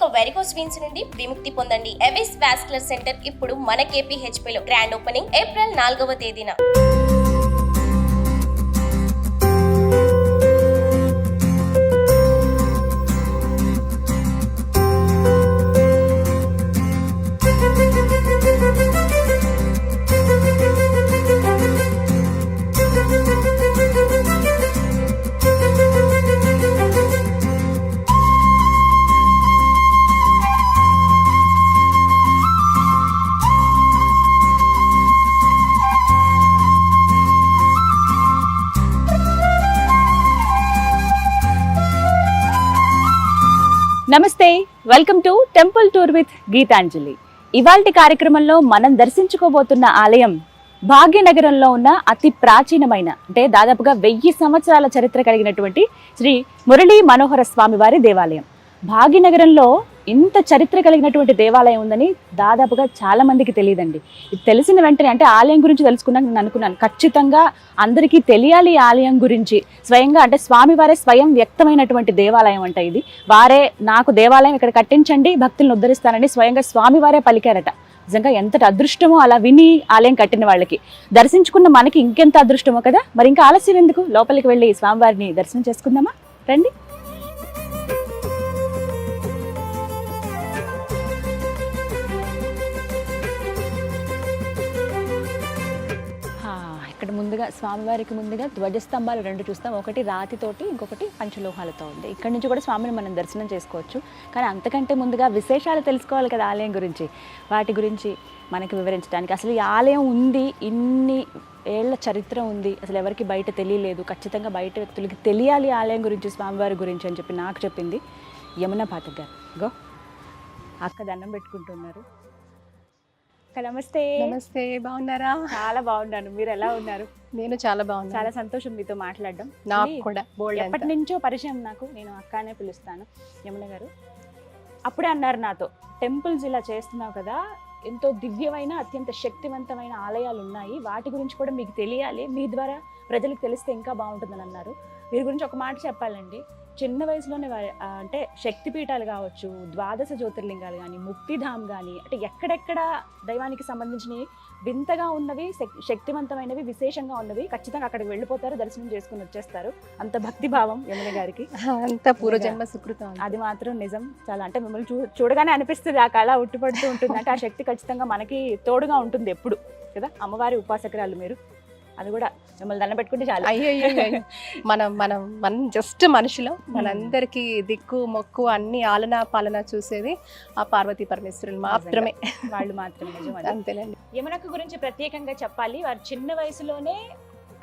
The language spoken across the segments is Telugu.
ఇక వెరికోస్ వీన్స్ నుండి విముక్తి పొందండి. ఎవిస్ వాస్కులర్ సెంటర్ ఇప్పుడు మన KPHP లో గ్రాండ్ ఓపెనింగ్ ఏప్రిల్ 4వ తేదీన. నమస్తే, welcome to temple tour with Geetanjali. ఇవాల్టి కార్యక్రమంలో మనం దర్శించుకోబోతున్న ఆలయం భాగ్యనగరంలో ఉన్న అతి ప్రాచీనమైన అంటే దాదాపుగా 1000 సంవత్సరాల చరిత్ర కలిగినటువంటి శ్రీ మురళీ మనోహర స్వామి వారి దేవాలయం. భాగ్యనగరంలో ఇంత చరిత్ర కలిగినటువంటి దేవాలయం ఉందని దాదాపుగా చాలా మందికి తెలియదండి. ఇది తెలిసిన వెంటనే అంటే ఆలయం గురించి తెలుసుకున్నాక నేను అనుకున్నాను ఖచ్చితంగా అందరికీ తెలియాలి ఆలయం గురించి. స్వయంగా అంటే స్వామివారే స్వయం వ్యక్తమైనటువంటి దేవాలయం అంట ఇది. వారే నాకు దేవాలయం ఇక్కడ కట్టించండి, భక్తులను ఉద్ధరిస్తానని స్వయంగా స్వామివారే పలికారట. నిజంగా ఎంతటి అదృష్టమో అలా విని ఆలయం కట్టిన వాళ్ళకి. దర్శించుకున్న మనకి ఇంకెంత అదృష్టమో కదా. మరి ఇంకా ఆలస్యం ఎందుకు, లోపలికి వెళ్ళి స్వామివారిని దర్శనం చేసుకుందామా? రండి. ఇక్కడ ముందుగా స్వామివారికి ముందుగా ధ్వజస్తంభాలు 2 చూస్తాం. ఒకటి రాతితోటి, ఇంకొకటి పంచలోహాలతో ఉంది. ఇక్కడ నుంచి కూడా స్వామిని మనం దర్శనం చేసుకోవచ్చు. కానీ అంతకంటే ముందుగా విశేషాలు తెలుసుకోవాలి కదా ఆలయం గురించి. వాటి గురించి మనకి వివరించడానికి, అసలు ఈ ఆలయం ఉంది, ఇన్ని ఏళ్ల చరిత్ర ఉంది, అసలు ఎవరికి బయట తెలియలేదు, ఖచ్చితంగా బయట వ్యక్తులకి తెలియాలి ఆలయం గురించి, స్వామివారి గురించి అని చెప్పి నాకు చెప్పింది యమున పాఠక్ గారు. గో అక్క దండం పెట్టుకుంటున్నారు. నమస్తే. నమస్తే, బాగున్నారా? చాలా బాగున్నాను, మీరు ఎలా ఉన్నారు? నేను చాలా బాగున్నాను. చాలా సంతోషం మీతో మాట్లాడడం. నాకు కూడా ఎప్పటి నుంచో పరిచయం నాకు, నేను అక్క అనే పిలుస్తాను. యమున గారు అప్పుడే అన్నారు నాతో, టెంపుల్స్ ఇలా చేస్తున్నావు కదా, ఎంతో దివ్యమైన అత్యంత శక్తివంతమైన ఆలయాలు ఉన్నాయి, వాటి గురించి కూడా మీకు తెలియాలి, మీ ద్వారా ప్రజలకు తెలిస్తే ఇంకా బాగుంటుందని అన్నారు. వీరి గురించి ఒక మాట చెప్పాలండి, చిన్న వయసులోనే అంటే శక్తిపీఠాలు కావచ్చు, 12 జ్యోతిర్లింగాలు కానీ, ముక్తిధామ్ కానీ, అంటే ఎక్కడెక్కడ దైవానికి సంబంధించినవి వింతగా ఉన్నవి, శక్తివంతమైనవి, విశేషంగా ఉన్నవి, ఖచ్చితంగా అక్కడికి వెళ్ళిపోతారు, దర్శనం చేసుకుని వచ్చేస్తారు. అంత భక్తి భావం యమున గారికి, అంత పూర్వజన్మ సుకృతం. అది మాత్రం నిజం. చాలా అంటే మిమ్మల్ని చూడగానే అనిపిస్తుంది, ఆ కళ ఉట్టిపడుతూ ఉంటుంది. అంటే ఆ శక్తి ఖచ్చితంగా మనకి తోడుగా ఉంటుంది ఎప్పుడు కదా. అమ్మవారి ఉపాసకురాలు మీరు, అది కూడా మిమ్మల్ని దండం పెట్టుకుంటే చాలా. అయ్యో, మనం జస్ట్ మనుషులం, మనందరికీ దిక్కు మొక్కు అన్ని ఆలనా పాలన చూసేది ఆ పార్వతీ పరమేశ్వరులు మాత్రమే, వాళ్ళు మాత్రమే. నిజం, అంతేనండి. యమునక్క గురించి ప్రత్యేకంగా చెప్పాలి, వారు చిన్న వయసులోనే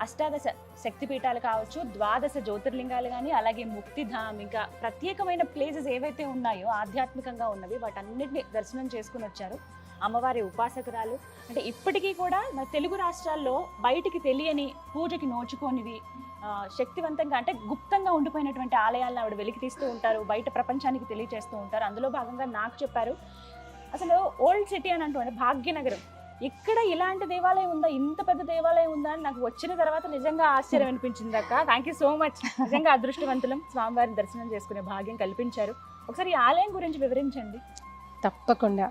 18 శక్తిపీఠాలు కావచ్చు, 12 జ్యోతిర్లింగాలు కానీ, అలాగే ముక్తిధామ్, ఇంకా ప్రత్యేకమైన ప్లేసెస్ ఏవైతే ఉన్నాయో ఆధ్యాత్మికంగా ఉన్నవి వాటన్నిటిని దర్శనం చేసుకుని వచ్చారు. అమ్మవారి ఉపాసకురాలు. అంటే ఇప్పటికీ కూడా మన తెలుగు రాష్ట్రాల్లో బయటికి తెలియని, పూజకి నోచుకోనివి, శక్తివంతంగా అంటే గుప్తంగా ఉండిపోయినటువంటి ఆలయాలను ఆవిడ వెలికి తీస్తూ ఉంటారు, బయట ప్రపంచానికి తెలియజేస్తూ ఉంటారు. అందులో భాగంగా నాకు చెప్పారు, అసలు ఓల్డ్ సిటీ అని అంటూ భాగ్యనగరం, ఇక్కడ ఇలాంటి దేవాలయం ఉందా, ఇంత పెద్ద దేవాలయం ఉందా అని నాకు వచ్చిన తర్వాత నిజంగా ఆశ్చర్యం అనిపించింది అక్క. Thank you so much. నిజంగా అదృష్టవంతులం, స్వామివారిని దర్శనం చేసుకునే భాగ్యం కల్పించారు. ఒకసారి ఈ ఆలయం గురించి వివరించండి. తప్పకుండా.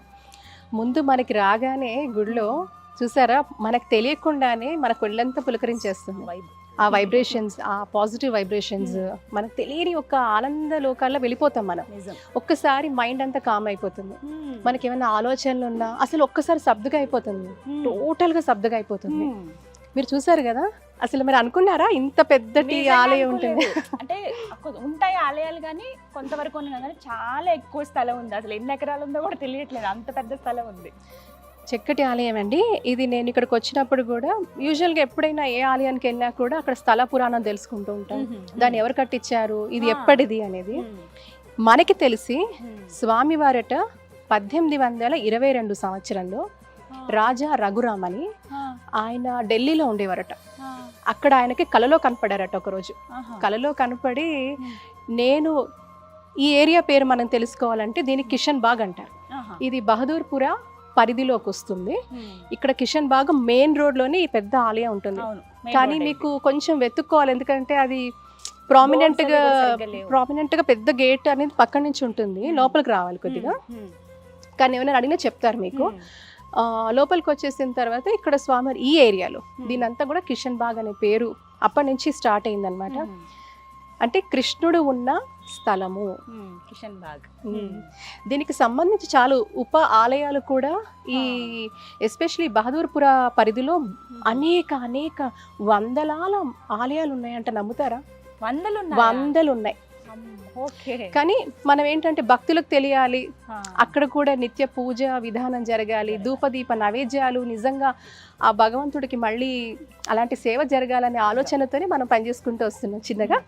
ముందు మనకి రాగానే గుడిలో చూసారా, మనకు తెలియకుండానే మన ఒళ్ళంతా పులకరించేస్తుంది. ఆ వైబ్రేషన్స్, ఆ పాజిటివ్ వైబ్రేషన్స్, మనకు తెలియని ఒక ఆనంద లోకాల్లో వెళ్ళిపోతాం మనం. ఒక్కసారి మైండ్ అంతా కామ్ అయిపోతుంది. మనకి ఏమైనా ఆలోచనలు ఉన్నా అసలు ఒక్కసారి సబ్దుగా అయిపోతుంది, టోటల్గా సబ్దుగా అయిపోతుంది. మీరు చూసారు కదా, అసలు మీరు అనుకున్నారా ఇంత పెద్దటి ఆలయం ఉంటుంది? అంటే ఉంటాయి ఆలయాలు కానీ కొంతవరకు ఉన్నాయి, కానీ చాలా ఎక్కువ స్థలం ఉంది. అసలు ఎన్ని ఎకరాలు ఉందో కూడా తెలియట్లేదు, అంత పెద్ద స్థలం ఉంది. చక్కటి ఆలయం అండి ఇది. నేను ఇక్కడికి వచ్చినప్పుడు కూడా యూజువల్గా ఎప్పుడైనా ఏ ఆలయానికి వెళ్ళినా కూడా అక్కడ స్థల పురాణం తెలుసుకుంటూ ఉంటాం, దాన్ని ఎవరు కట్టించారు, ఇది ఎప్పటిది అనేది. మనకి తెలిసి స్వామివారట 1822 సంవత్సరంలో రాజా రఘురామ్ అని ఆయన ఢిల్లీలో ఉండేవారట. అక్కడ ఆయనకి కలలో కనపడారట ఒకరోజు. కలలో కనపడి, నేను ఈ ఏరియా పేరు మనం తెలుసుకోవాలంటే దీనికి కిషన్ బాగ్ అంటారు, ఇది బహదూర్పుర పరిధిలోకి వస్తుంది. ఇక్కడ కిషన్ బాగ్ మెయిన్ రోడ్ లోనే ఈ పెద్ద ఆలయం ఉంటుంది. కానీ మీకు కొంచెం వెతుక్కోవాలి, ఎందుకంటే అది ప్రామినెంట్ Doors గా అవి కూడా సరిగ్గా లేవు. ప్రామినెంట్ గా పెద్ద గేట్ అనేది పక్క నుంచి ఉంటుంది, లోపలికి రావాలి కొద్దిగా. కానీ ఏమైనా అడిగినా చెప్తారు మీకు. లోపలికి వచ్చేసిన తర్వాత ఇక్కడ స్వామివారి ఈ ఏరియాలో దీనంతా కూడా కిషన్ బాగ్ అనే పేరు అప్పటి నుంచి స్టార్ట్ అయిందనమాట. అంటే కృష్ణుడు ఉన్న స్థలము కిషన్ బాగ్. దీనికి సంబంధించి చాలా ఉప ఆలయాలు కూడా ఈ ఎస్పెషలీ బహదూర్పుర పరిధిలో అనేక వందలాల ఆలయాలు ఉన్నాయంట. నమ్ముతారా? వందలు ఉన్నాయి. కానీ మనం ఏంటంటే భక్తులకు తెలియాలి, అక్కడ కూడా నిత్య పూజ విధానం జరగాలి, ధూపదీప నైవేద్యాలు నిజంగా ఆ భగవంతుడికి మళ్ళీ అలాంటి సేవ జరగాలనే ఆలోచనతోనే మనం పనిచేసుకుంటూ వస్తున్నాం చిన్నగా.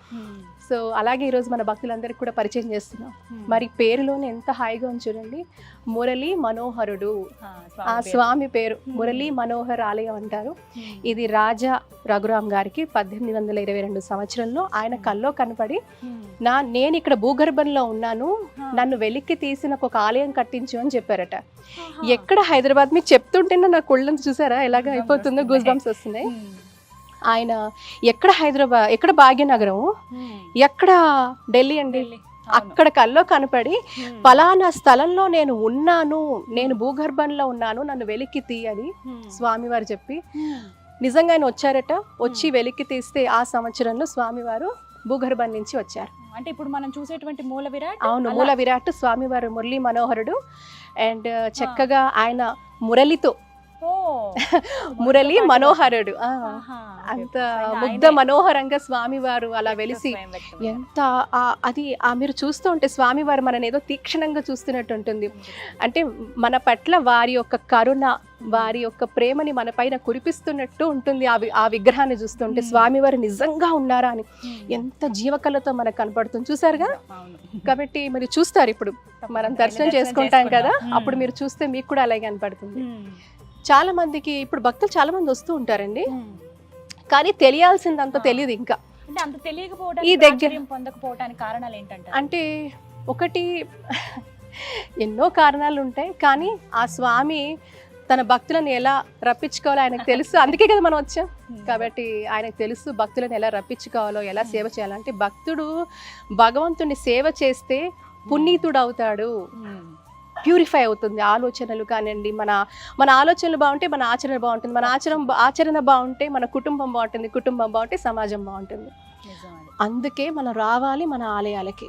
సో అలాగే ఈరోజు మన భక్తులందరికీ కూడా పరిచయం చేస్తున్నాం. మరి పేరులోనే ఎంత హాయిగా ఉంది చూడండి, మురళీ మనోహరుడు. ఆ స్వామి పేరు మురళీ మనోహర్ ఆలయం అంటారు. ఇది రాజా రఘురామ్ గారికి 1822 సంవత్సరంలో ఆయన కల్లో కనపడి నేను ఇక్కడ భూగర్భంలో ఉన్నాను, నన్ను వెలిక్కి తీసి నాకు ఒక ఆలయం కట్టించు అని చెప్పారట. ఎక్కడ హైదరాబాద్ మీకు చెప్తుంటేనే నా కుళ్ళని చూసారా ఎలాగ అయిపోతుందో, గూస్ బంప్స్ వస్తున్నాయి. ఆయన ఎక్కడ హైదరాబాద్, ఎక్కడ భాగ్యనగరం, ఎక్కడ ఢిల్లీ అండి, అక్కడ కల్లో కనపడి పలానా స్థలంలో నేను ఉన్నాను, నేను భూగర్భంలో ఉన్నాను, నన్ను వెలిక్కి తీయని స్వామివారు చెప్పి నిజంగా ఆయన వచ్చారట. వచ్చి వెలిక్కి తీస్తే ఆ సంవత్సరంలో స్వామివారు భూగర్భం నుంచి వచ్చారు. అంటే ఇప్పుడు మనం చూసేటువంటి మూల విరాట్. అవును, మూల విరాట్ స్వామివారు మురళీ మనోహరుడు. అండ్ చక్కగా ఆయన మురళితో మురళి మనోహరుడు, అంత ముగ్ధ మనోహరంగా స్వామివారు అలా వెలిసి ఎంత అది మీరు చూస్తూ ఉంటే స్వామివారు మనని ఏదో తీక్షణంగా చూస్తున్నట్టు ఉంటుంది. అంటే మన పట్ల వారి యొక్క కరుణ, వారి యొక్క ప్రేమని మన పైన కురిపిస్తున్నట్టు ఉంటుంది ఆ విగ్రహాన్ని చూస్తుంటే. స్వామివారు నిజంగా ఉన్నారా అని ఎంత జీవకళతో మనకు కనపడుతుంది, చూసారుగా. కాబట్టి మరి చూస్తారు, ఇప్పుడు మనం దర్శనం చేసుకుంటాం కదా, అప్పుడు మీరు చూస్తే మీకు కూడా అలాగే కనపడుతుంది. చాలా మందికి ఇప్పుడు భక్తులు చాలా మంది వస్తూ ఉంటారండి, కానీ తెలియాల్సిందంతా తెలియదు. ఇంకా అంత తెలియకపోవడానికి, ఈ దగ్గర పొందకపోవడానికి కారణాలు ఏంటంటే, అంటే ఒకటి ఎన్నో కారణాలు ఉంటాయి, కానీ ఆ స్వామి తన భక్తులను ఎలా రప్పించుకోవాలో ఆయనకు తెలుసు. అందుకే కదా మనం వచ్చాం. కాబట్టి ఆయనకు తెలుసు భక్తులను ఎలా రప్పించుకోవాలో, ఎలా సేవ చేయాలంటే. భక్తుడు భగవంతుని సేవ చేస్తే పునీతుడు అవుతాడు, ప్యూరిఫై అవుతుంది ఆలోచనలు కానివ్వండి. మన ఆలోచనలు బాగుంటే మన ఆచరణ బాగుంటుంది, మన ఆచరణ బాగుంటే మన కుటుంబం బాగుంటుంది, కుటుంబం బాగుంటే సమాజం బాగుంటుంది. అందుకే మనం రావాలి మన ఆలయాలకి.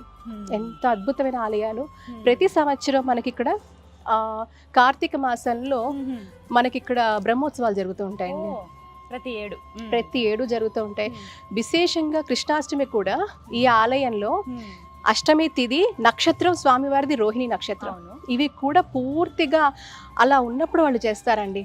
ఎంత అద్భుతమైన ఆలయాలు. ప్రతి సంవత్సరం మనకి ఇక్కడ కార్తీక మాసంలో మనకి ఇక్కడ బ్రహ్మోత్సవాలు జరుగుతూ ఉంటాయండి. ప్రతి ఏడు జరుగుతూ ఉంటాయి. విశేషంగా కృష్ణాష్టమి కూడా ఈ ఆలయంలో అష్టమి తిథి నక్షత్రం స్వామివారిది రోహిణి నక్షత్రం. ఇవి కూడా పూర్తిగా అలా ఉన్నప్పుడు వాళ్ళు చేస్తారండి.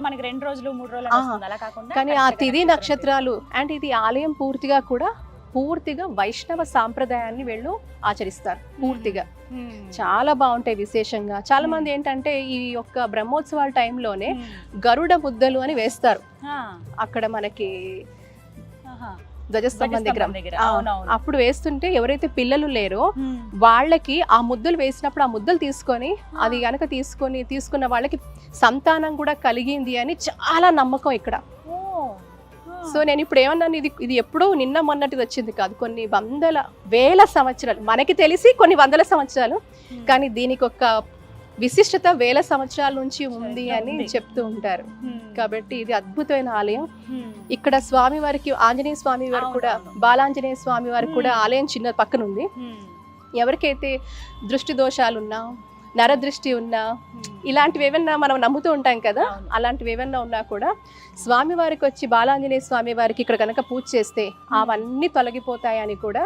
మనకి 2 రోజులు 3 రోజులు అలా కాకుండా, కానీ ఆ తిథి నక్షత్రాలు అండ్ ఇది ఆలయం పూర్తిగా వైష్ణవ సాంప్రదాయాన్ని వీళ్ళు ఆచరిస్తారు పూర్తిగా. చాలా బాగుంటాయి. విశేషంగా చాలా మంది ఏంటంటే ఈ యొక్క బ్రహ్మోత్సవాల టైంలోనే గరుడ ముద్దలు అని వేస్తారు అక్కడ మనకి ధ్వజస్తంభం దగ్గర. అప్పుడు వేస్తుంటే ఎవరైతే పిల్లలు లేరో వాళ్ళకి ఆ ముద్దలు వేసినప్పుడు ఆ ముద్దలు తీసుకొని అది గనక తీసుకున్న వాళ్ళకి సంతానం కూడా కలిగింది అని చాలా నమ్మకం ఇక్కడ. సో నేను ఇప్పుడు ఏమన్నాను, ఇది ఎప్పుడూ నిన్న మొన్నటిది వచ్చింది కాదు, కొన్ని వేల సంవత్సరాలు, మనకి తెలిసి కొన్ని వందల సంవత్సరాలు, కానీ దీనికి ఒక విశిష్టత వేల సంవత్సరాల నుంచి ఉంది అని చెప్తూ ఉంటారు. కాబట్టి ఇది అద్భుతమైన ఆలయం. ఇక్కడ స్వామివారికి ఆంజనేయ స్వామి వారు కూడా, బాలాంజనేయ స్వామి వారికి కూడా ఆలయం చిన్న పక్కన ఉంది. ఎవరికైతే దృష్టి దోషాలున్నా, నరదృష్టి ఉన్నా, ఇలాంటివి ఏమన్నా మనం నమ్ముతూ ఉంటాం కదా, అలాంటివి ఏమన్నా ఉన్నా కూడా స్వామివారికి వచ్చి బాలాంజనేయ స్వామి వారికి ఇక్కడ కనుక పూజ చేస్తే అవన్నీ తొలగిపోతాయని కూడా.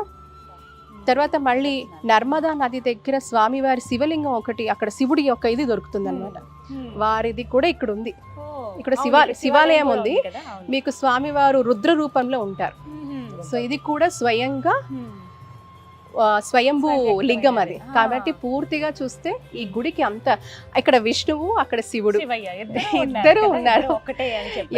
తర్వాత మళ్ళీ నర్మదా నది దగ్గర స్వామివారి శివలింగం ఒకటి, అక్కడ శివుడి యొక్క ఇది దొరుకుతుంది అనమాట. వారిది కూడా ఇక్కడ ఉంది. ఇక్కడ శివాలయం ఉంది. మీకు స్వామివారు రుద్ర రూపంలో ఉంటారు. సో ఇది కూడా స్వయంభూ లింగం అది. కాబట్టి పూర్తిగా చూస్తే ఈ గుడికి అంతా, ఇక్కడ విష్ణువు, అక్కడ శివుడు, ఇద్దరు ఉన్నారు.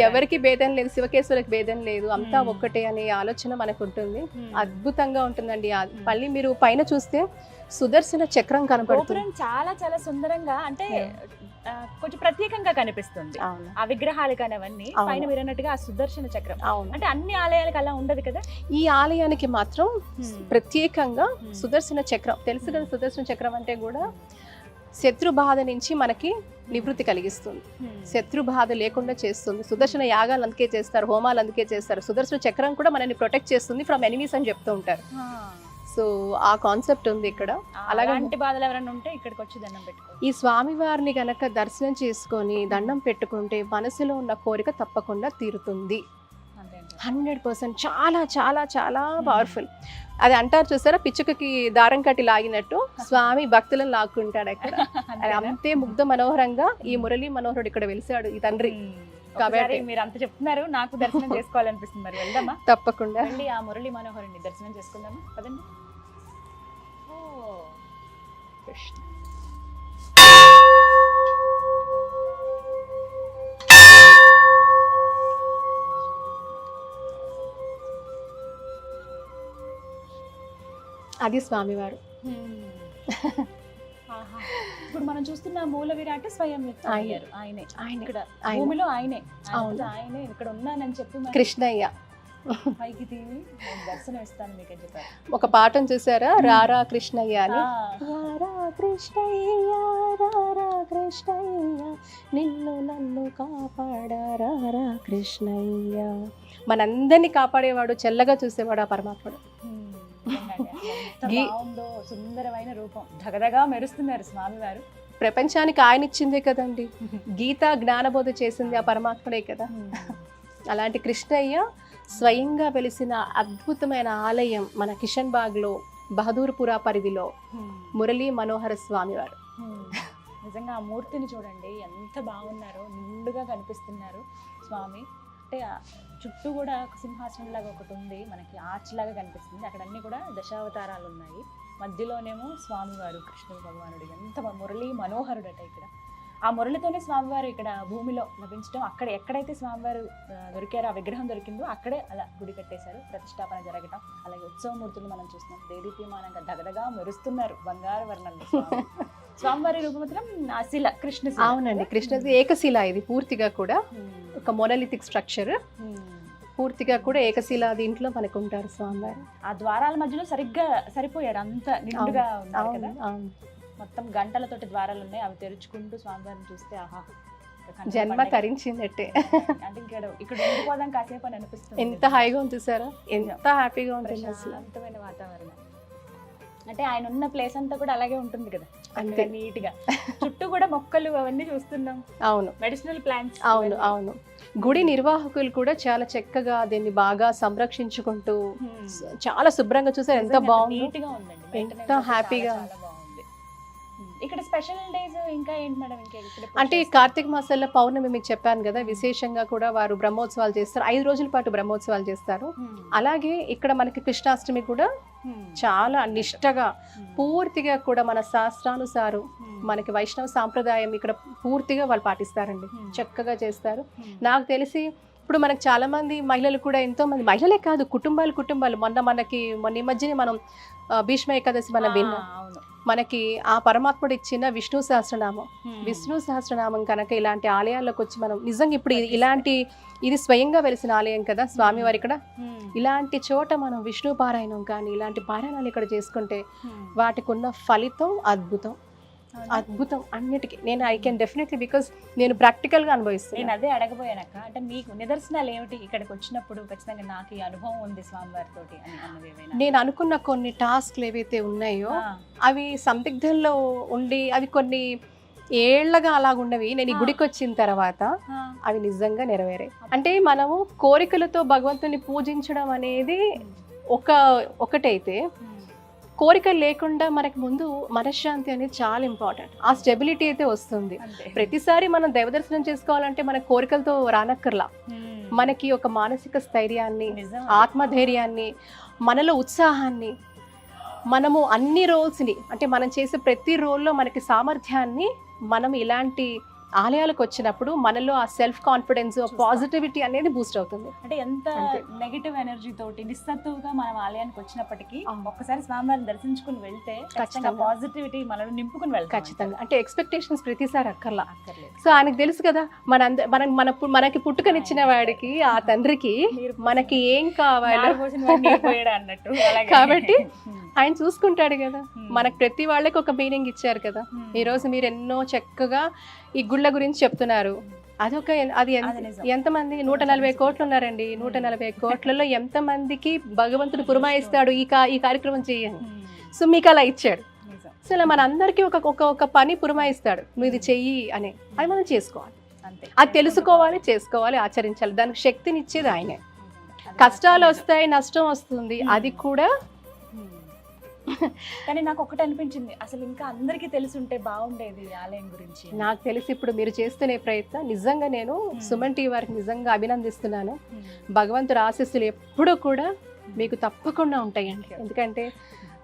ఎవరికి భేదం లేదు, శివకేశ్వరికి భేదం లేదు, అంతా ఒక్కటే అనే ఆలోచన మనకు ఉంటుంది. అద్భుతంగా ఉంటుందండి. మళ్ళీ మీరు పైన చూస్తే సుదర్శన చక్రం కనపడుతుంది. చాలా చాలా సుందరంగా, అంటే కొంచెం ప్రత్యేకంగా కనిపిస్తుంది. అవును ఆ విగ్రహాలు కానీ అవన్నీ అవును. పైన మీరు అన్నట్టుగా ఆ సుదర్శన చక్రం అవును. అంటే అన్ని ఆలయాలకు అలా ఉండదు కదా. ఈ ఆలయానికి మాత్రం ప్రత్యేకంగా Hmm. సుదర్శన చక్రం తెలుసు కదా. సుదర్శన చక్రం అంటే కూడా శత్రు బాధ నుంచి మనకి నివృత్తి కలిగిస్తుంది, శత్రు బాధ లేకుండా చేస్తుంది. సుదర్శన యాగాలు అందుకే చేస్తారు, హోమాలు అందుకే చేస్తారు. సుదర్శన చక్రం కూడా మనల్ని ప్రొటెక్ట్ చేస్తుంది ఫ్రమ్ ఎనిమీస్ అని చెప్తూ ఉంటారు. సో ఆ కాన్సెప్ట్ ఉంది ఇక్కడ. అలాగే అలాంటి బాధలు ఎవరైనా ఉంటే ఇక్కడికి వచ్చి దండం పెట్టుకో. ఈ స్వామి వారిని గనక దర్శనం చేసుకొని దండం పెట్టుకుంటే మనసులో ఉన్న కోరిక తప్పకుండా తీరుతుంది. 100%. చాలా చాలా చాలా పవర్ఫుల్. అది అంటారు చూసారా, పిచ్చుకకి దారం కట్టి లాగినట్టు స్వామి భక్తులను లాక్కుంటాడు అక్కడ. అది అంతే ముగ్ధ మనోహరంగా ఈ మురళీ మనోహరుడు ఇక్కడ వెలిసాడు, ఈ తండ్రి. కాబట్టి మీరు అంత చెప్తున్నారు, నాకు దర్శనం చేసుకోవాలనిపిస్తుంది. మరి వెళ్దామా? తప్పకుండా. వెళ్ళి ఆ మురళీ మనోహరుని దర్శనం చేసుకుందామా? పదండి. ఓ కృష్ణ. అది స్వామివారు. ఆహా. ఇప్పుడు మనం చూస్తున్న మూల విరాట్ స్వయం వ్యక్తం అయ్యారు. ఆయనే ఇక్కడ ఆయన. భూమిలో ఆయనే. అవును. ఆయనే ఇక్కడ ఉన్నానని చెప్పి మరి కృష్ణయ్య పైకి తీవి నేను దర్శనం ఇస్తాను మీకు అని చెప్పారు. ఒక పాఠం చూసారా, రారా కృష్ణయ్య అని. ఆ. రారా కృష్ణయ్య రారా కృష్ణయ్య నిన్ను నన్ను కాపాడా రారా కృష్ణయ్య. మనందరినీ కాపాడేవాడు, చల్లగా చూసేవాడు ఆ పరమాత్ముడు. నిజంగానే. ఎంత గీ- బాగుందో, సుందరమైన రూపం, ధగధగా మెరుస్తున్నారు స్వామివారు. ప్రపంచానికి ఆయన ఇచ్చిందే కదండి, గీత జ్ఞానబోధ చేసింది ఆ పరమాత్ముడే కదా. అలాంటి కృష్ణయ్య స్వయంగా వెలిసిన అద్భుతమైన ఆలయం మన కిషన్ బాగ్లో బహదూర్పురా పరిధిలో మురళీ మనోహర స్వామివారు. నిజంగా ఆ మూర్తిని చూడండి, ఎంత బాగున్నారో, నిండుగా కనిపిస్తున్నారు స్వామి. అంటే ఆ చుట్టూ కూడా ఒక సింహాసనం లాగా ఒకటి ఉంది, మనకి ఆర్చ్ లాగా కనిపిస్తుంది. అక్కడ అన్ని కూడా దశావతారాలు ఉన్నాయి. మధ్యలోనేమో స్వామివారు కృష్ణుడు భగవానుడు. ఎంత మురళీ మనోహరుడట ఇక్కడ. ఆ మురళితోనే స్వామివారు ఇక్కడ భూమిలో లభించడం, అక్కడ ఎక్కడైతే స్వామివారు దొరికారో, ఆ విగ్రహం దొరికిందో అక్కడే అలా గుడి కట్టేశారు, ప్రతిష్టాపన జరగటం. అలాగే ఉత్సవమూర్తులు మనం చూస్తున్నాం, దేదీప్యమానంగా దగదగా మెరుస్తున్నారు బంగారు వర్ణంలో స్వామి. స్వామివారి రూపమాత్రం ఆ శిల కృష్ణ. అవునండి, కృష్ణది ఏకశిల. ఇది పూర్తిగా కూడా ఒక మొనలిథిక్ స్ట్రక్చర్, పూర్తిగా కూడా ఏకశిల దీంట్లో మనకు ఉంటారు స్వామివారు. ఆ ద్వారాల మధ్యలో సరిగ్గా సరిపోయారు, అంత నిండుగా ఉన్నారు కదా. అవును. మొత్తం గంటలతోటి ద్వారాలు ఉన్నాయి, అవి తెరుచుకుంటూ స్వామివారిని చూస్తే ఆహా, కన్నుల జన్మ పండగ. తరించిందట్టే. అంటే ఇక్కడ ఉండిపోదాం కాసేపు అని అనిపిస్తుంది. ఎంత హాయిగా ఉంది చూసారా, ఎంత హ్యాపీగా ఉంటుంది అసలు. ప్రశాంతమైన వాతావరణం. అంటే ఆయన ఉన్న ప్లేస్ అంతా కూడా అలాగే ఉంటుంది కదా, అంతే నీట్ గా. చుట్టూ కూడా మొక్కలు అవన్నీ చూస్తున్నాం, అవును మెడిసినల్ ప్లాంట్స్. అవును అవును. గుడి నిర్వాహకులు కూడా చాలా చక్కగా దీన్ని బాగా సంరక్షించుకుంటూ చాలా శుభ్రంగా చూసారు, ఎంత బాగుంది, నీట్ గా ఉందండి, ఎంత Maintenance అయితే హ్యాపీగా. చాలా బాగుంది. ఇక్కడ స్పెషల్ డేస్ ఇంకా ఏంటి మేడం? ఇంకా అంటే ఈ కార్తీక మాసంలో పౌర్ణమి మీకు చెప్పాను కదా, విశేషంగా కూడా వారు బ్రహ్మోత్సవాలు చేస్తారు, 5 రోజుల పాటు బ్రహ్మోత్సవాలు చేస్తారు. అలాగే ఇక్కడ మనకి కృష్ణాష్టమి కూడా చాలా నిష్టగా పూర్తిగా కూడా మన శాస్త్రానుసారం మనకి వైష్ణవ సాంప్రదాయం ఇక్కడ పూర్తిగా వాళ్ళు పాటిస్తారండి, చక్కగా చేస్తారు. నాకు తెలిసి ఇప్పుడు మనకు చాలా మంది మహిళలు కూడా, ఎంతో మంది మహిళలే కాదు, కుటుంబాలు మొన్న ఈ మధ్యనే మనం భీష్మ ఏకాదశి మనం విన్నాం. మనకి ఆ పరమాత్ముడు ఇచ్చిన విష్ణు సహస్రనామం, విష్ణు సహస్రనామం కనుక ఇలాంటి ఆలయాల్లోకి వచ్చి మనం నిజంగా ఇప్పుడు ఇలాంటి ఇది స్వయంగా వెలిసిన ఆలయం కదా స్వామివారి ఇక్కడ, ఇలాంటి చోట మనం విష్ణు పారాయణం కానీ ఇలాంటి పారాయణాలు ఇక్కడ చేసుకుంటే వాటికి ఉన్న ఫలితం అద్భుతం, అద్భుతం అన్నిటికీ. నేను ఐ కెన్ డెఫినెట్లీ, బికాస్ నేను ప్రాక్టికల్ గా అనుభవిస్తాను. నేను అదే అడగబోయానక్క, అంటే మీకు నిదర్శనాలు ఏమిటి ఇక్కడికి వచ్చినప్పుడు? ఖచ్చితంగా నాకు ఈ అనుభవం ఉంది స్వామివారితో అన్నది ఏమైనా? నేను అనుకున్న కొన్ని టాస్క్లు ఏవైతే ఉన్నాయో అవి సందిగ్ధంలో ఉండి అవి కొన్ని ఏళ్లగా అలాగున్నవి, నేను ఈ గుడికి వచ్చిన తర్వాత అవి నిజంగా నెరవేరాయి. అంటే మనము కోరికలతో భగవంతుని పూజించడం అనేది ఒకటైతే, కోరికలు లేకుండా మనకి ముందు మనశ్శాంతి అనేది చాలా ఇంపార్టెంట్. ఆ స్టెబిలిటీ అయితే వస్తుంది. ప్రతిసారి మనం దైవ దర్శనం చేసుకోవాలంటే మన కోరికలతో రానక్కర్లా, మనకి ఒక మానసిక స్థైర్యాన్ని, ఆత్మధైర్యాన్ని, మనలో ఉత్సాహాన్ని, మనము అన్ని రోల్స్ని, అంటే మనం చేసే ప్రతి రోల్లో మనకి సామర్థ్యాన్ని మనం ఇలాంటి ఆలయాలకు వచ్చినప్పుడు మనలో ఆ సెల్ఫ్ కాన్ఫిడెన్స్ పాజిటివిటీ అనేది బూస్ట్ అవుతుంది. అంటే ఎంత అంతే. నెగిటివ్ ఎనర్జీ తోటి నిస్సత్తువుగా మనం ఆలయానికి వచ్చినప్పటికీ అవును. ఒక్కసారి స్వామివారిని దర్శించుకుని వెళ్తే ఖచ్చితంగా ఖచ్చితంగా. పాజిటివిటీ మనలో నింపుకుని వెళ్తాం. ఖచ్చితంగా. అంటే ఎక్స్పెక్టేషన్స్ ప్రతిసారి అక్కర్లా. అక్కర్లేదు. సో ఆయనకు తెలుసు కదా మనకి పుట్టుకనిచ్చిన వాడికి ఆ తండ్రికి మనకి ఏం కావాలో నారు పోసిన వాడు నీరు పోయడా అన్నట్టు అలాగే. కాబట్టి ఆయన చూసుకుంటాడు కదా. మనకు ప్రతి వాళ్ళకి ఒక మీనింగ్ ఇచ్చారు కదా. Hmm. ఈ రోజు మీరు ఎన్నో చక్కగా ఈ గుళ్ళ గురించి చెప్తున్నారు. అది అది నిజం. ఎంతమంది 140 కోట్లు ఉన్నారండి. 140 కోట్లలో ఎంతమందికి భగవంతుడు పురమాయిస్తాడు ఈ కార్యక్రమం చేయండి. సో మీకు అలా ఇచ్చాడు. నిజం. సో ఇలా మన అందరికీ ఒక పని పురమాయిస్తాడు, నువ్వు ఇది చెయ్యి అని. అది మనం చేసుకోవాలి, అంతే. అది తెలుసుకోవాలి, చేసుకోవాలి, ఆచరించాలి. దానికి శక్తిని ఇచ్చేది ఆయనే. కష్టాలు వస్తాయి, నష్టం వస్తుంది, అది కూడా. కానీ నాకు ఒకటి అనిపించింది, అసలు ఇంకా అందరికీ తెలుసుంటే బాగుండేది ఈ ఆలయం గురించి. నాకు తెలిసి ఇప్పుడు మీరు చేస్తున్న ప్రయత్నం నిజంగా నేను సుమన్ టీవీ వారికి నిజంగా అభినందిస్తున్నాను. భగవంతుడి ఆశీస్సులు ఎప్పుడూ కూడా మీకు తప్పకుండా ఉంటాయండి. ఎందుకంటే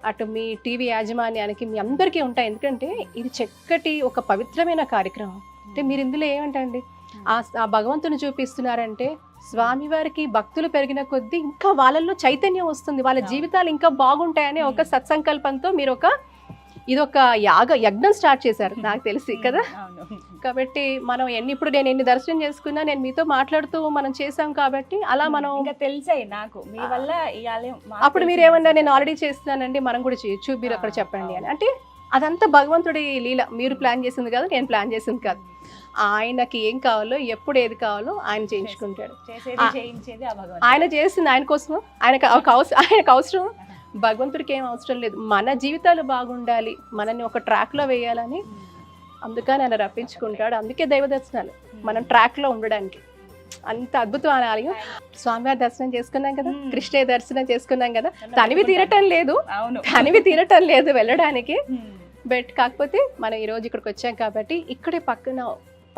అటు మీ టీవీ యాజమాన్యానికి మీ అందరికీ ఉంటాయి. ఎందుకంటే ఇది చక్కటి ఒక పవిత్రమైన కార్యక్రమం. అంటే మీరు ఇందులో ఏమంటండి ఆ భగవంతుని చూపిస్తున్నారంటే స్వామివారికి భక్తులు పెరిగిన కొద్దీ ఇంకా వాళ్ళల్లో చైతన్యం వస్తుంది, వాళ్ళ జీవితాలు ఇంకా బాగుంటాయని ఒక సత్సంకల్పంతో మీరు ఇదొక యజ్ఞం స్టార్ట్ చేశారు నాకు తెలిసి కదా. కాబట్టి మనం ఇప్పుడు నేను ఎన్ని దర్శనం చేసుకున్నా, నేను మీతో మాట్లాడుతూ మనం చేసాం కాబట్టి అలా మనం ఇంకా తెలిసాయి నాకు మీ వల్ల ఈ ఆలయం. అప్పుడు మీరు ఏమన్నా నేను ఆల్రెడీ చేస్తున్నానండి, మనం కూడా చేయొచ్చు, మీరు అక్కడ చెప్పండి అని. అంటే అదంతా భగవంతుడి లీల. మీరు ప్లాన్ చేసింది కాదు, నేను ప్లాన్ చేసింది కాదు. ఆయనకి ఏం కావాలో ఎప్పుడు ఏది కావాలో ఆయన చేయించుకుంటాడు. ఆయన చేసింది ఆయన కోసం, ఆయనకు అవసరం. భగవంతుడికి ఏం అవసరం లేదు. మన జీవితాలు బాగుండాలి, మనని ఒక ట్రాక్ లో వేయాలని అందుకని ఆయన రప్పించుకుంటాడు. అందుకే దైవ దర్శనాలు మనం ట్రాక్ లో ఉండడానికి. అంత అద్భుతమైన ఆలయం. స్వామివారి దర్శనం చేసుకున్నాం కదా, కృష్ణయ్య దర్శనం చేసుకున్నాం కదా. తనివి తీరటం లేదు వెళ్ళడానికి. బట్ కాకపోతే మనం ఈ రోజు ఇక్కడికి వచ్చాం కాబట్టి ఇక్కడే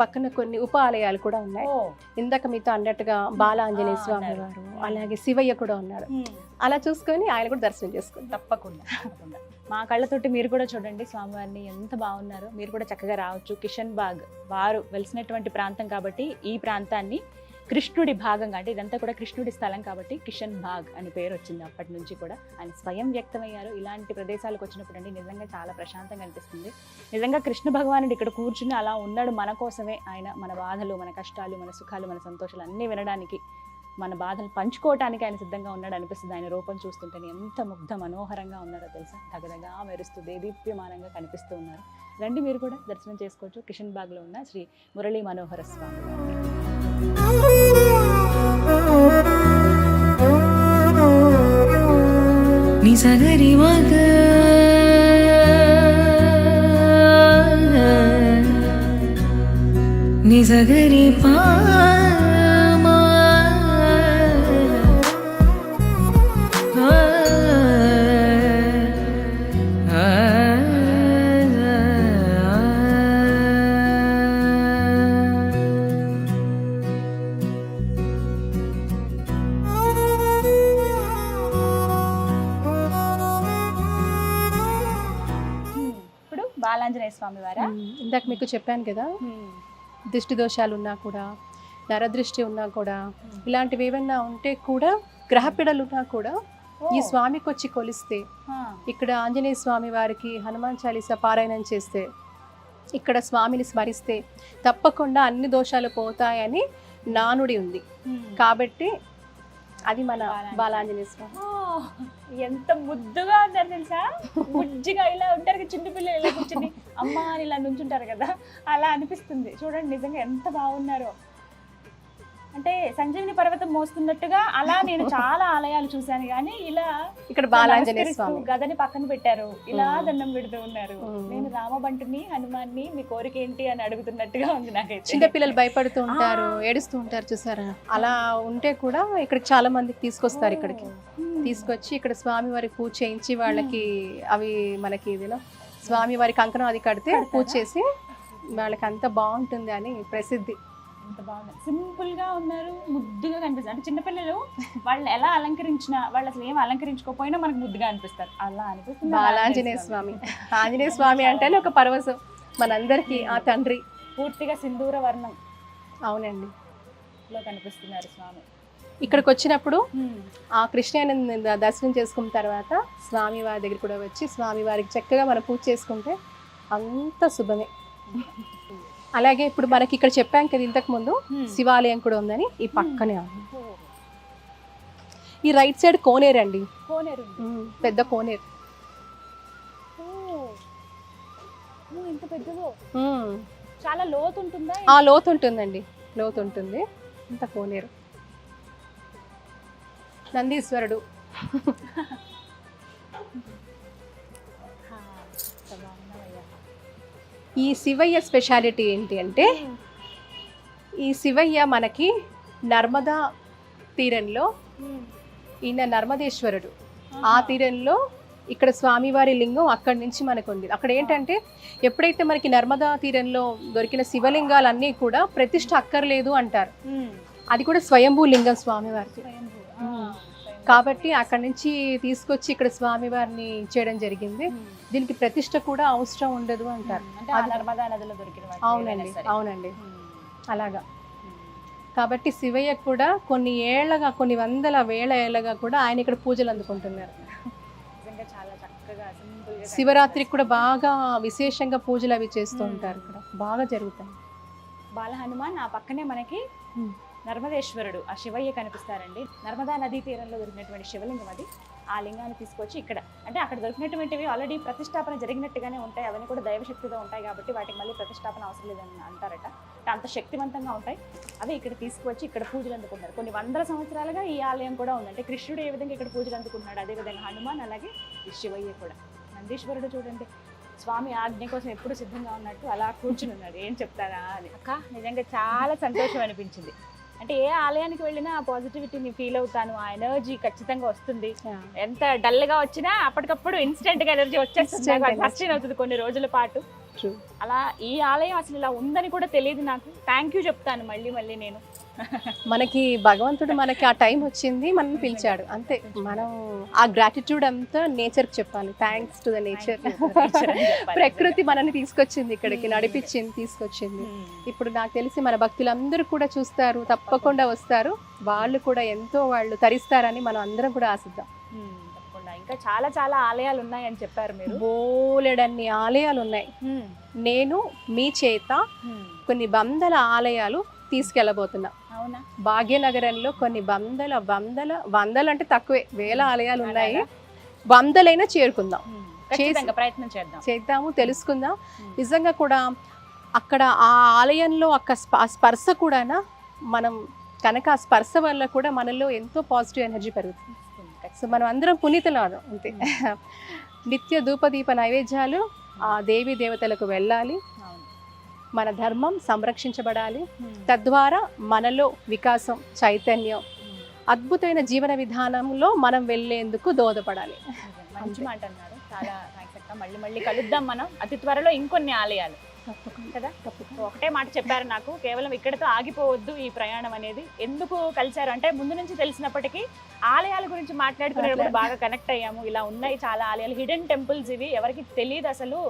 పక్కన కొన్ని ఉప ఆలయాలు కూడా ఉన్నాయి. ఇందాక మీతో అన్నట్టుగా బాలాంజనేయ స్వామి వారు, అలాగే శివయ్య కూడా ఉన్నాడు. అలా చూసుకొని ఆయన కూడా దర్శనం చేసుకుని తప్పకుండా మా కళ్ళతోటి మీరు కూడా చూడండి స్వామివారిని ఎంత బాగున్నారు. మీరు కూడా చక్కగా రావచ్చు. కిషన్ బాగ్ వారు వెలిసినటువంటి ప్రాంతం కాబట్టి ఈ ప్రాంతాన్ని కృష్ణుడి భాగంగా, అంటే ఇదంతా కూడా కృష్ణుడి స్థలం కాబట్టి కిషన్ బాగ్ అని పేరు వచ్చింది. అప్పటి నుంచి కూడా ఆయన స్వయం వ్యక్తమయ్యారు. ఇలాంటి ప్రదేశాలకు వచ్చినప్పుడు అండి నిజంగా చాలా ప్రశాంతంగా అనిపిస్తుంది. నిజంగా కృష్ణ భగవానుడు ఇక్కడ కూర్చుని అలా ఉన్నాడు మన కోసమే. ఆయన మన బాధలు, మన కష్టాలు, మన సుఖాలు, మన సంతోషాలు అన్నీ వినడానికి, మన బాధలు పంచుకోవటానికి ఆయన సిద్ధంగా ఉన్నాడు అనిపిస్తుంది. ఆయన రూపం చూస్తుంటేనే ఎంత ముగ్ధ మనోహరంగా ఉన్నారో తెలుసా. తగదగా మెరుస్తూ దేదీప్యమానంగా కనిపిస్తూ ఉన్నారు. రండి మీరు కూడా దర్శనం చేసుకోవచ్చు కిషన్ బాగ్లో ఉన్న శ్రీ మురళీ మనోహర స్వామి వారిని. నిజగరి మగ నిజగరి పా బాలాంజనేయ స్వామి వారా? ఇందాక మీకు చెప్పాను కదా, దృష్టి దోషాలు ఉన్నా కూడా, నరదృష్టి ఉన్నా కూడా, ఇలాంటివి ఏమన్నా ఉంటే కూడా, గ్రహపీడలు ఉన్నా కూడా ఈ స్వామికి వచ్చి కొలిస్తే, ఇక్కడ ఆంజనేయ స్వామి వారికి హనుమాన్ చాలీసా పారాయణం చేస్తే, ఇక్కడ స్వామిని స్మరిస్తే తప్పకుండా అన్ని దోషాలు పోతాయని నానుడి ఉంది. కాబట్టి అది మన బాలాంజనేయ స్వామి. ఎంత ముద్దుగా ఉంటారు తెలుసా. బుజ్జిగా ఇలా ఉంటారు చిన్న పిల్లలు, ఇలా కూర్చుని అమ్మ అని ఇలా నుంచుంటారు కదా, అలా అనిపిస్తుంది. చూడండి నిజంగా ఎంత బాగున్నారో. అంటే సంజీవిని పర్వతం మోస్తున్నట్టుగా అలా నేను చాలా ఆలయాలు చూశాను, కానీ ఇలా ఇక్కడ బాలాంజనేయ స్వామి గదని పక్కన పెట్టారు, ఇలా దండం పెడుతూ ఉన్నారు. నేను రామబంటుని, హనుమాన్ని, మీ కోరిక ఏంటి అని అడుగుతున్నట్టుగా ఉంది నాకైతే. చిన్న పిల్లలు భయపడుతూ ఉంటారు, ఏడుస్తూ ఉంటారు చూసారా. అలా ఉంటే కూడా ఇక్కడ చాలా మందికి తీసుకొస్తారు. ఇక్కడికి తీసుకొచ్చి ఇక్కడ స్వామి వారికి పూజ చేయించి వాళ్ళకి అవి మనకి ఇదిలో స్వామి వారి కంకణం అది కడితే పూజ చేసి వాళ్ళకి అంత బాగుంటుంది అని ప్రసిద్ధి. అంత బాగుంది, సింపుల్ గా ఉన్నారు, ముద్దుగా కనిపిస్తారు. అంటే చిన్నపిల్లలు వాళ్ళని ఎలా అలంకరించినా, వాళ్ళు అసలు ఏం అలంకరించుకోకపోయినా మనకు ముద్దుగా అనిపిస్తారు. అలా అనిపిస్తుంది బాలాంజనేయ స్వామి. ఆంజనేయ స్వామి అంటేనే ఒక పరవశం మనందరికీ. ఆ తండ్రి పూర్తిగా సింధూర వర్ణం అవునండి. లో కనిపిస్తున్నారు స్వామి. ఇక్కడికి వచ్చినప్పుడు ఆ కృష్ణయ్యని దర్శనం చేసుకున్న తర్వాత స్వామి వారి దగ్గర కూడా వచ్చి స్వామి వారికి చక్కగా మనం పూజ చేసుకుంటే అంత శుభమే. అలాగే ఇప్పుడు మనకి ఇక్కడ చెప్పాం కదా ఇంతకు ముందు శివాలయం కూడా ఉందని, ఈ పక్కనే ఉంది. ఈ రైట్ సైడ్ కోనేరు అండి, కోనేరు పెద్ద కోనేరు. ఎంత పెద్దదో, చాలా లోతు ఉంటుందా? ఆ లోతు ఉంటుందండి, లోతు ఉంటుంది. ఇంత కోనేరు. నందీశ్వరుడు. ఈ శివయ్య స్పెషాలిటీ ఏంటి అంటే, ఈ శివయ్య మనకి నర్మదా తీరంలో, ఈయన నర్మదేశ్వరుడు. ఆ తీరంలో ఇక్కడ స్వామివారి లింగం అక్కడి నుంచి మనకు ఉంది. అక్కడ ఏంటంటే ఎప్పుడైతే మనకి నర్మదా తీరంలో దొరికిన శివలింగాలన్నీ కూడా ప్రతిష్ఠ అక్కర్లేదు అంటారు. అది కూడా స్వయంభూ లింగం స్వామివారికి. కాబట్టి అక్కడి నుంచి తీసుకొచ్చి ఇక్కడ స్వామివారిని చేయడం జరిగింది. దీనికి ప్రతిష్ఠ కూడా అవసరం ఉండదు అంటారు. నర్మదా నదిలో దొరికిన. అవునండి, అవునండి, అలాగా. కాబట్టి శివయ్య కూడా కొన్ని ఏళ్ళగా, కొన్ని వందల వేల ఏళ్ళగా కూడా ఆయన ఇక్కడ పూజలు అందుకుంటున్నారు. చాలా చక్కగా శివరాత్రికి కూడా బాగా విశేషంగా పూజలు అవి చేస్తూ ఉంటారు. ఇక్కడ బాగా జరుగుతాయి. బాల హనుమాన్ ఆ పక్కనే మనకి నర్మదేశ్వరుడు, ఆ శివయ్య కనిపిస్తారండి. నర్మదా నదీ తీరంలో దొరికినటువంటి శివలింగం అది. ఆ లింగాన్ని తీసుకొచ్చి ఇక్కడ, అంటే అక్కడ దొరికినటువంటివి ఆల్రెడీ ప్రతిష్టాపన జరిగినట్టుగానే ఉంటాయి. అవన్నీ కూడా దైవశక్తితో ఉంటాయి కాబట్టి వాటికి మళ్ళీ ప్రతిష్టాపన అవసరం లేదని అంటారట. అంత శక్తివంతంగా ఉంటాయి. అవి ఇక్కడ తీసుకువచ్చి ఇక్కడ పూజలు అందుకుంటారు. కొన్ని వందల సంవత్సరాలుగా ఈ ఆలయం కూడా ఉంది. అంటే కృష్ణుడు ఏ విధంగా ఇక్కడ పూజలు అందుకుంటున్నాడు, అదేవిధంగా హనుమాన్, అలాగే ఈ శివయ్య కూడా. నందీశ్వరుడు చూడండి, స్వామి ఆజ్ఞ కోసం ఎప్పుడు సిద్ధంగా ఉన్నట్టు అలా కూర్చుని ఉన్నాడు. ఏం చెప్తారా అని. అక్క నిజంగా చాలా సంతోషం అనిపించింది. అంటే ఏ ఆలయానికి వెళ్ళినా ఆ పాజిటివిటీని ఫీల్ అవుతాను, ఆ ఎనర్జీ ఖచ్చితంగా వస్తుంది. ఎంత డల్ గా వచ్చినా అప్పటికప్పుడు ఇన్స్టెంట్ గా ఎనర్జీ వచ్చేస్తుంది, సస్టైన్ అవుతుంది కొన్ని రోజుల పాటు. అలా ఈ ఆలయం అసలు ఇలా ఉందని కూడా తెలియదు నాకు. థ్యాంక్ యూ చెప్తాను మళ్ళీ మళ్ళీ నేను. మనకి భగవంతుడు మనకి ఆ టైం వచ్చింది, మనం పిలిచాడు అంతే. మనం ఆ గ్రాటిట్యూడ్ అంతా నేచర్ కి చెప్పాలి. Thanks to the nature. ప్రకృతి మనల్ని తీసుకొచ్చింది ఇక్కడికి, నడిపించింది, తీసుకొచ్చింది. ఇప్పుడు నాకు తెలిసి మన భక్తులందరూ కూడా చూస్తారు, తప్పకుండా వస్తారు. వాళ్ళు కూడా ఎంతో వాళ్ళు తరిస్తారని మనం అందరం కూడా ఆశిద్దాం. తప్పకుండా. ఇంకా చాలా చాలా ఆలయాలు ఉన్నాయి అని చెప్పారు మీరు. బోలెడన్ని ఆలయాలు ఉన్నాయి. నేను మీ చేత కొన్ని వందల ఆలయాలు తీసుకెళ్ళబోతున్నా. అవునా? భాగ్యనగరంలో కొన్ని వందలు అంటే తక్కువే, వేల ఆలయాలు ఉన్నాయి. వందలైనా చేరుకుందాం, ప్రయత్నం చేద్దాము, తెలుసుకుందాం. నిజంగా కూడా అక్కడ ఆ ఆలయంలో స్పర్శ కూడా మనం కనుక ఆ స్పర్శ వల్ల కూడా మనలో ఎంతో పాజిటివ్ ఎనర్జీ పెరుగుతుంది. సో మనం అందరం పునీతులాగా అంతే. నిత్య ధూపదీప నైవేద్యాలు ఆ దేవీ దేవతలకు వెళ్ళాలి. మన ధర్మం సంరక్షించబడాలి. తద్వారా మనలో వికాసం, చైతన్యం, అద్భుతమైన జీవన విధానంలో మనం వెళ్ళేందుకు దోహదపడాలి. మంచి మాట అన్నారు. చాలా థాంక్స్ అక్క. మళ్ళీ మళ్ళీ కలుద్దాం మనం అతి త్వరలో ఇంకొన్ని ఆలయాలు కదా. ఒకటే మాట చెప్పారు నాకు, కేవలం ఇక్కడతో ఆగిపోవద్దు ఈ ప్రయాణం అనేది. ఎందుకు కలిశారు అంటే ముందు నుంచి తెలిసినప్పటికీ ఆలయాల గురించి మాట్లాడుకునేటప్పుడు బాగా కనెక్ట్ అయ్యాము. ఇలా ఉన్నాయి చాలా ఆలయాలు, హిడెన్ టెంపుల్స్ ఇవి, ఎవరికి తెలియదు అసలు.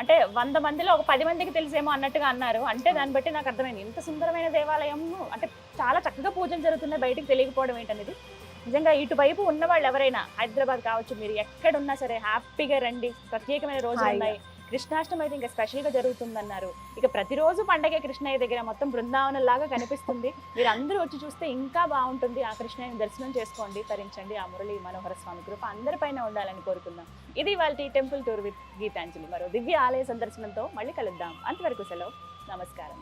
అంటే 100 మందిలో ఒక 10 మందికి తెలిసేమో అన్నట్టుగా అన్నారు. అంటే దాన్ని బట్టి నాకు అర్థమైంది ఇంత సుందరమైన దేవాలయం, అంటే చాలా చక్కగా పూజలు జరుగుతున్నాయి, బయటికి తెలియకపోవడం ఏంటనేది. నిజంగా ఇటువైపు ఉన్న వాళ్ళు ఎవరైనా హైదరాబాద్ కావచ్చు, మీరు ఎక్కడున్నా సరే హ్యాపీగా రండి. ప్రత్యేకమైన రోజులు ఉన్నాయి. కృష్ణాష్టమి అయితే ఇంకా స్పెషల్గా జరుగుతుందన్నారు. ఇక ప్రతిరోజు పండగే కృష్ణయ్య దగ్గర, మొత్తం బృందావనం లాగా కనిపిస్తుంది. మీరు అందరూ వచ్చి చూస్తే ఇంకా బాగుంటుంది. ఆ కృష్ణయ్యని దర్శనం చేసుకోండి, తరించండి. ఆ మురళీ మనోహర స్వామి కృప అందరిపైన ఉండాలని కోరుకుందాం. ఇది వాళ్ళ టెంపుల్ టూర్ విత్ గీతాంజలి. మరో దివ్య ఆలయ సందర్శనంతో మళ్ళీ కలుద్దాం. అంతవరకు సెలవు, నమస్కారం.